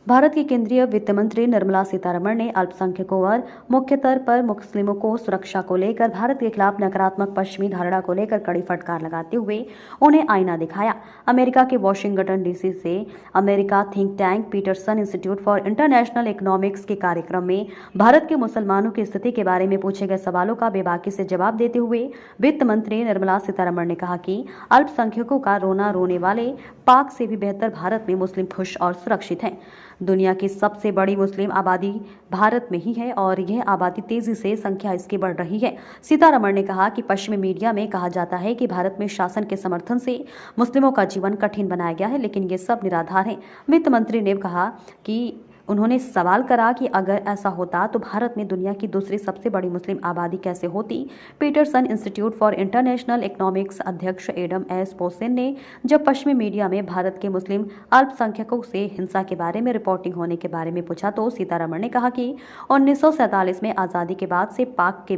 भारत की केंद्रीय वित्त मंत्री निर्मला सीतारमण ने अल्पसंख्यकों और मुख्यतर पर मुस्लिमों को सुरक्षा को लेकर भारत के खिलाफ नकारात्मक पश्चिमी धारणा को लेकर कड़ी फटकार लगाते हुए उन्हें आईना दिखाया। अमेरिका के वाशिंगटन डीसी से America think tank Peterson Institute for International Economics के कार्यक्रम में भारत के मुसलमानों की स्थिति के बारे में पूछे गए सवालों का बेबाकी से जवाब देते हुए वित्त मंत्री निर्मला सीतारमण ने कहा कि अल्पसंख्यकों का रोना रोने वाले पाक से भी बेहतर भारत में मुस्लिम खुश और सुरक्षित हैं। दुनिया की सबसे बड़ी मुस्लिम आबादी भारत में ही है और यह आबादी तेजी से संख्या इसकी बढ़ रही है। सीतारमण ने कहा कि पश्चिमी मीडिया में कहा जाता है कि भारत में शासन के समर्थन से मुस्लिमों का जीवन कठिन बनाया गया है, लेकिन ये सब निराधार है। वित्त मंत्री ने कहा कि उन्होंने सवाल करा कि अगर ऐसा होता तो भारत में दुनिया की दूसरी सबसे बड़ी मुस्लिम आबादी कैसे होती। Peterson Institute for International Economics अध्यक्ष एडम एस पोसेन ने जब पश्चिमी मीडिया में भारत के मुस्लिम अल्पसंख्यकों से हिंसा के बारे में रिपोर्टिंग होने के बारे में पूछा तो सीतारमण ने कहा कि 1947 में आज़ादी के बाद से पाक के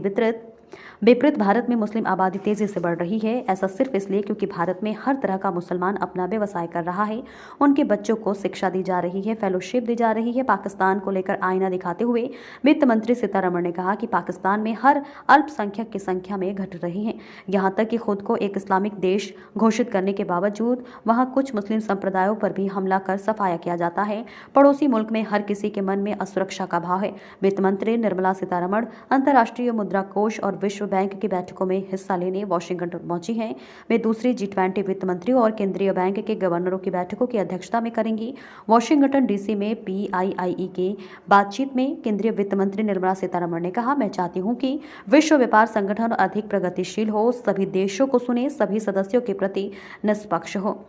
विपरीत भारत में मुस्लिम आबादी तेजी से बढ़ रही है। ऐसा सिर्फ इसलिए क्योंकि भारत में हर तरह का मुसलमान अपना व्यवसाय कर रहा है, उनके बच्चों को शिक्षा दी जा रही है, फेलोशिप दी जा रही है। पाकिस्तान को लेकर आईना दिखाते हुए वित्त मंत्री सीतारमण ने कहा कि पाकिस्तान में हर अल्पसंख्यक की संख्या में घट रही है, यहाँ तक कि खुद को एक इस्लामिक देश घोषित करने के बावजूद वहाँ कुछ मुस्लिम संप्रदायों पर भी हमला कर सफाया किया जाता है। पड़ोसी मुल्क में हर किसी के मन में असुरक्षा का भाव है। वित्त मंत्री निर्मला सीतारमण अंतर्राष्ट्रीय मुद्रा कोष और विश्व बैंक की बैठकों में हिस्सा लेने वाशिंगटन पहुंची हैं। वे दूसरी G20 वित्त मंत्रियों और केंद्रीय बैंक के गवर्नरों की बैठकों की अध्यक्षता में करेंगी। वाशिंगटन डीसी में PIIE की बातचीत में केंद्रीय वित्त मंत्री निर्मला सीतारमण ने कहा, मैं चाहती हूं कि विश्व व्यापार संगठन अधिक प्रगतिशील हो, सभी देशों को सुने, सभी सदस्यों के प्रति निष्पक्ष हो।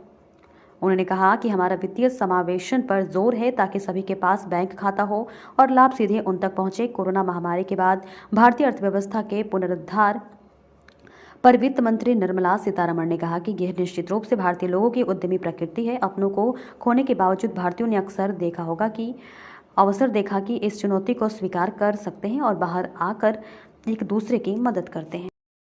उन्होंने कहा कि हमारा वित्तीय समावेशन पर जोर है ताकि सभी के पास बैंक खाता हो और लाभ सीधे उन तक पहुंचे। कोरोना महामारी के बाद भारतीय अर्थव्यवस्था के पुनरुद्धार पर वित्त मंत्री निर्मला सीतारमण ने कहा कि यह निश्चित रूप से भारतीय लोगों की उद्यमी प्रकृति है। अपनों को खोने के बावजूद भारतीयों ने अवसर देखा कि इस चुनौती को स्वीकार कर सकते हैं और बाहर आकर एक दूसरे की मदद करते हैं।